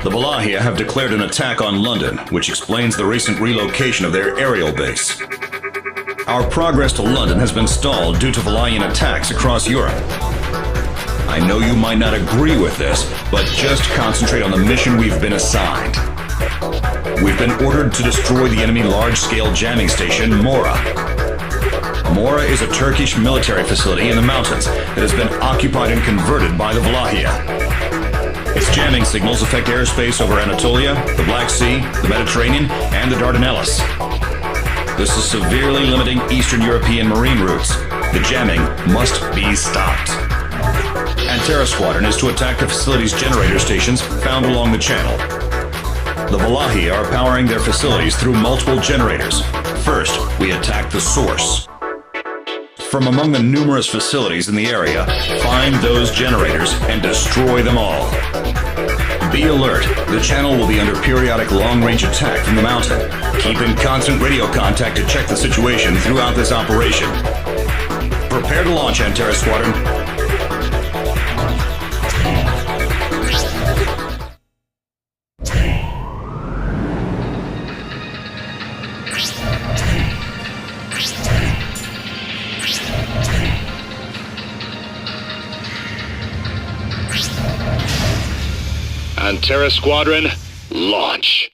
The Valahia have declared an attack on London, which explains the recent relocation of their aerial base. Our progress to London has been stalled due to Valahian attacks across Europe. I know you might not agree with this, but just concentrate on the mission we've been assigned. We've been ordered to destroy the enemy large-scale jamming station, Mora. Mora is a Turkish military facility in the mountains that has been occupied and converted by the Valahia. Its jamming signals affect airspace over Anatolia, the Black Sea, the Mediterranean, and the Dardanelles. This is severely limiting Eastern European marine routes. The jamming must be stopped. Antera Squadron is to attack the facility's generator stations found along the channel. The Valahi are powering their facilities through multiple generators. First, we attack the source. From among the numerous facilities in the area, find those generators and destroy them all. Be alert, the channel will be under periodic long-range attack from the mountain. Keep in constant radio contact to check the situation throughout this operation. Prepare to launch, Antera Squadron. Antera Squadron, launch.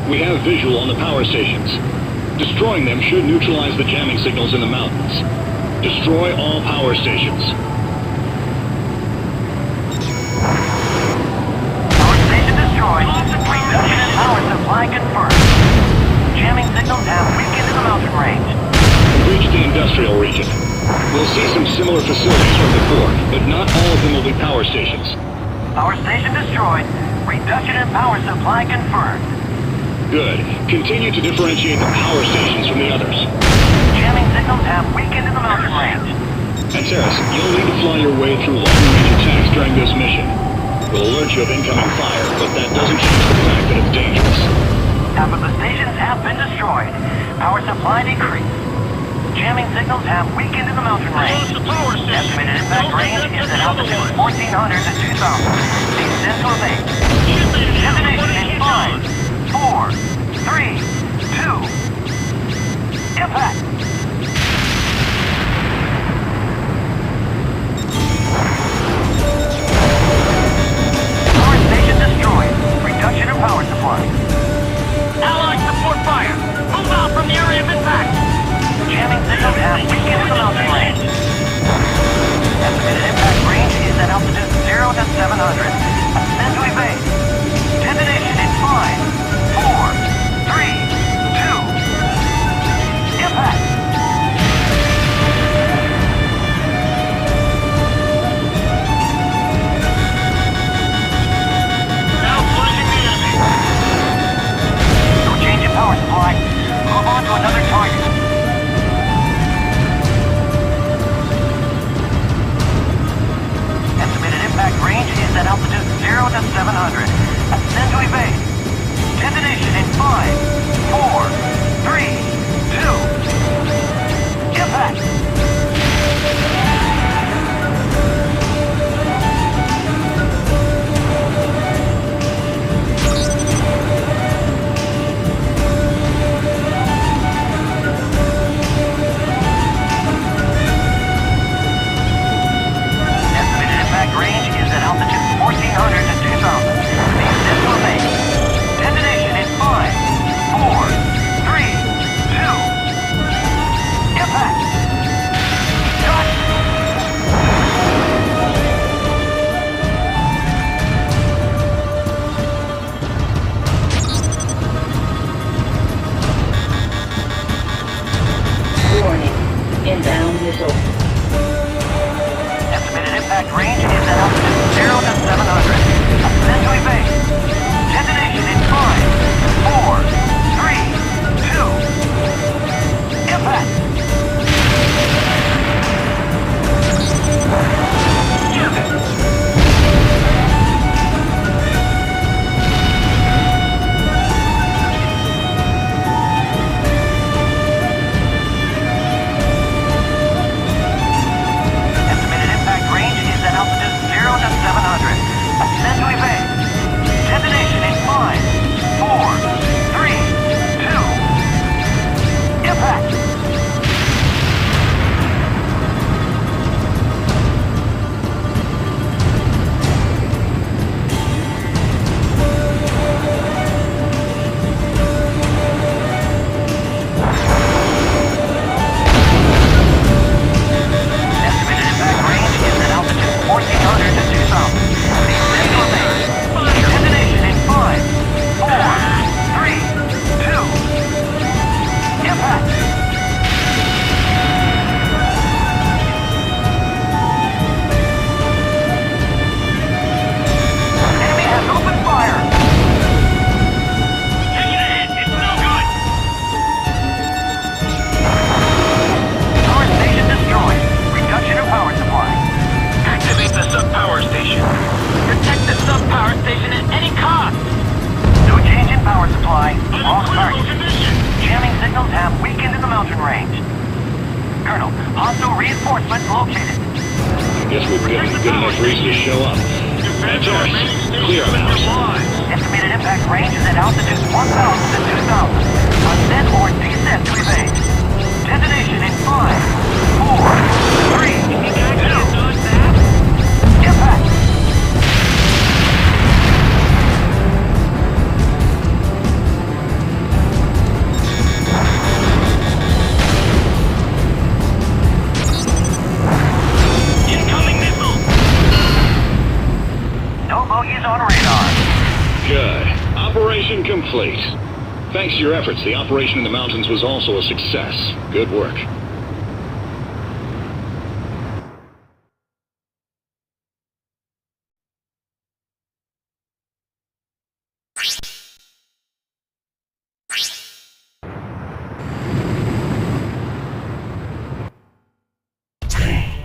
We have visual on the power stations. Destroying them should neutralize the jamming signals in the mountains. Destroy all power stations. Power station destroyed. Reduction in power supply confirmed. Jamming signals have weakened in the mountain range. Reach the industrial region. We'll see some similar facilities from before, but not all of them will be power stations. Power station destroyed. Reduction in power supply confirmed. Good. Continue to differentiate the power stations from the others. Jamming signals have weakened in the mountain range. Anteras, you'll need to fly your way through long-range attacks during this mission. We'll alert you of incoming fire, but that doesn't change the fact that it's dangerous. Half of the stations have been destroyed. Power supply decreased. Jamming signals have weakened in the mountain range. Estimated impact range is at altitude 1400 to 2000. Descend to evade. Destination in 5, 4, 3, 2. Impact! Power station destroyed. Reduction in power supply. Allied support fire! Move out from the area of impact! Jamming signals have weakened in the mountain range. Estimated impact range is at altitude 0 to 700. Ascend to evade. Detonation in 5, 4, 3, 2. Impact! Now flashing the enemy. No change in power supply. Move on to another target. Estimated impact range is at altitude signals have weakened in the mountain range. Colonel, hostile reinforcements located. Guess we've given them good enough reason to show up. Antares, clear them out. Estimated impact range is at altitude 1,000 to 2,000. Ascend or descend to evade. Detonation in 5, 4, 3, 2. Impact. Incoming missile. No bogeys on radar. Good. Operation complete. Thanks to your efforts, the operation in the mountains was also a success. Good work.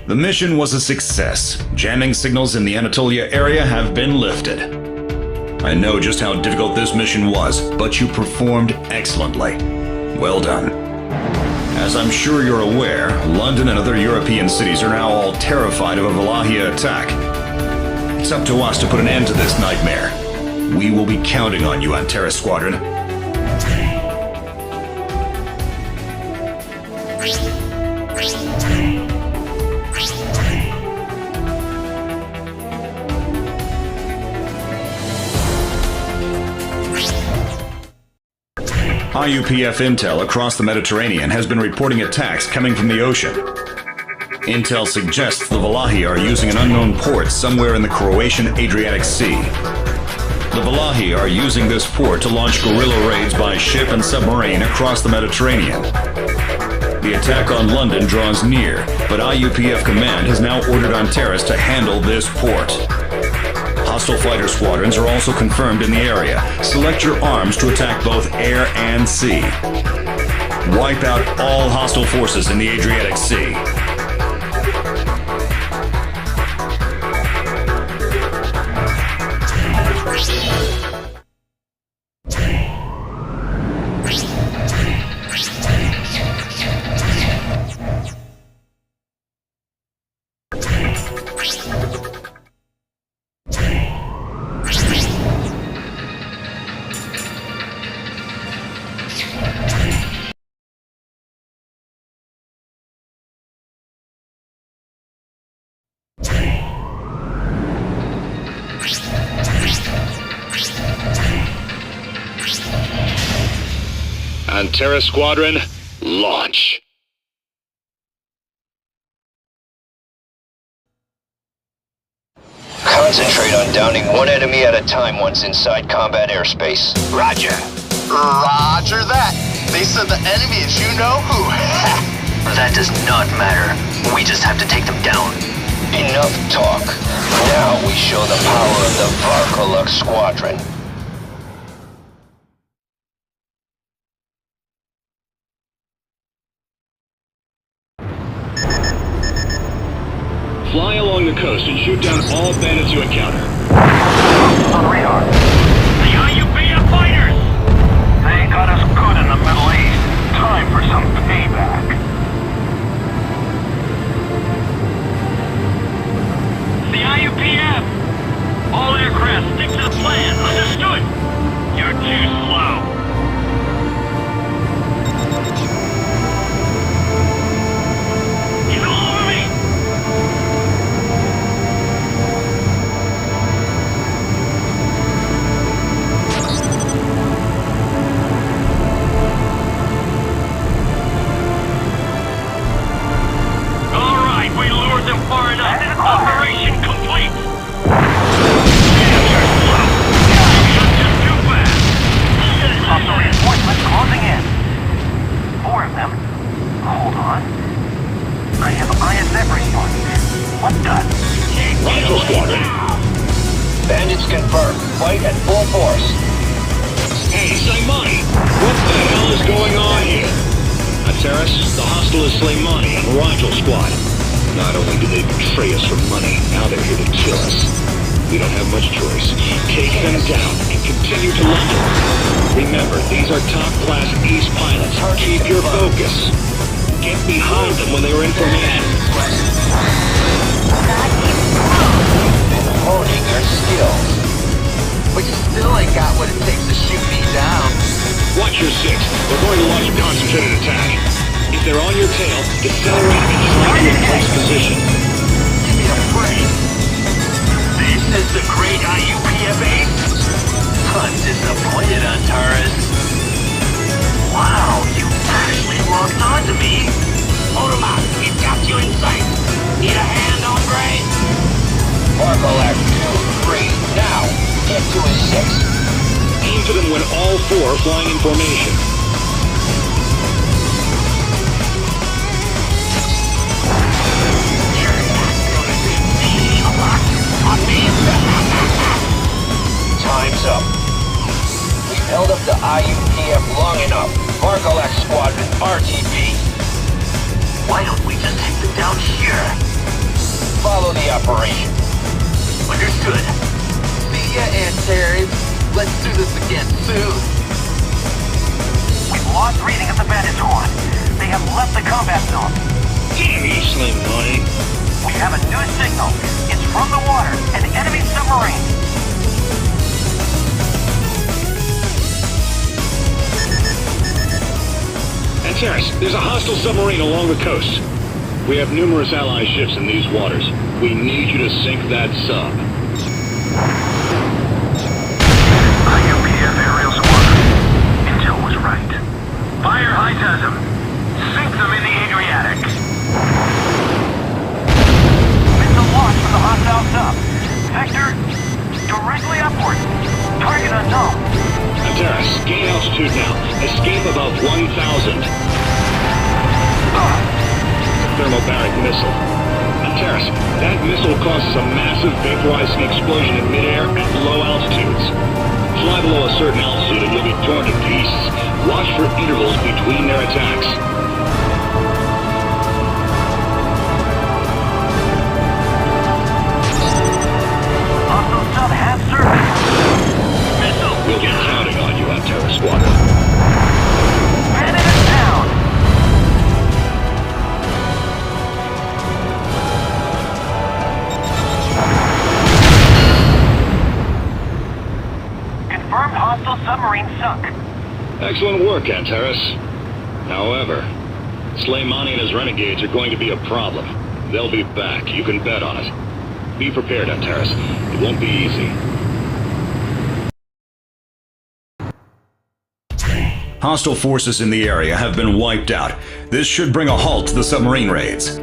The mission was a success. Jamming signals in the Anatolia area have been lifted. I know just how difficult this mission was, but you performed excellently. Well done. As I'm sure you're aware, London and other European cities are now all terrified of a Valahia attack. It's up to us to put an end to this nightmare. We will be counting on you, Antares Squadron. IUPF intel across the Mediterranean has been reporting attacks coming from the ocean. Intel suggests the Valahi are using an unknown port somewhere in the Croatian Adriatic Sea. The Valahi are using this port to launch guerrilla raids by ship and submarine across the Mediterranean. The attack on London draws near, but IUPF Command has now ordered Antares to handle this port. Hostile fighter squadrons are also confirmed in the area. Select your arms to attack both air and sea. Wipe out all hostile forces in the Adriatic Sea. Antares Squadron, launch. Concentrate on downing one enemy at a time once inside combat airspace. Roger. Roger that. They said the enemy is you know who. That does not matter. We just have to take them down. Enough talk. Now we show the power of the Varkoluk Squadron. Fly along the coast and shoot down all bandits you encounter. On radar. The IUPF fighters! They got us good in the Middle East. Time for some payback. The IUPF! All aircraft stick to the plan. Understood? You're too slow. Get all over me! We lured them far enough. Operation complete. Damn, you're slow. You're just too fast. Hostile reinforcements closing in. 4 of them. Hold on. I have ISF response. What the? Rifle Squadron. Bandits confirmed. Fight at full force. Hey, Slimani! What the hell is going on here? Antares, the hostile is Slimani and Rigel Squad. Not only do they betray us for money, now they're here to kill us. We don't have much choice. Take them down and continue to London. Remember, these are top-class ace pilots. Keep your focus. Get behind them when they are in formation. And honing your skills. But you still ain't got what it takes to shoot me down. Watch your six. We're going to launch a concentrated attack. If they're on your tail, decelerate and slide to a place position. Give me a break. This is the great IUPFA? I'm disappointed, Antares. Wow, you actually locked onto me. Hold him out. We've got you in sight. Need a hand, hombre? Marco Act 2, 3, now. Get to his six. Aim for them when all four are flying in formation. Time's up. We've held up the IUPF long enough. Margolak Squadron, RTP. Why don't we just take them down here? Follow the operation. Understood. See ya, Antares. Let's do this again soon. We've lost reading of the bandits' horn. They have left the combat zone. Damn you, Slim Money. We have a new signal. It's from the water, an enemy submarine. Antares, there's a hostile submarine along the coast. We have numerous allied ships in these waters. We need you to sink that sub. IUPF aerial squadron. Intel was right. Fire Hightasm. Sink them in the Adriatic. Missile launch from the hostile sub. Vector directly upward. Target unknown. Antares, gain altitude now. Escape above 1,000. Thermobaric missile. Antares, that missile causes a massive vaporizing explosion in midair at low altitudes. Fly below a certain altitude and you'll be torn to pieces. Watch for intervals between their attacks. Hostile sub has surfaced. We'll be counting on you, Antares Squadron. Bandit is down. Confirmed hostile submarine sunk. Excellent work, Antares. However, Soleimani and his renegades are going to be a problem. They'll be back, you can bet on it. Be prepared, Antares. It won't be easy. Hostile forces in the area have been wiped out. This should bring a halt to the submarine raids.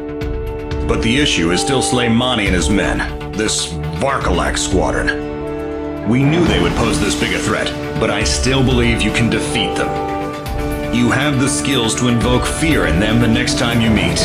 But the issue is still Soleimani and his men, this Varkalak squadron. We knew they would pose this big a threat, but I still believe you can defeat them. You have the skills to invoke fear in them the next time you meet.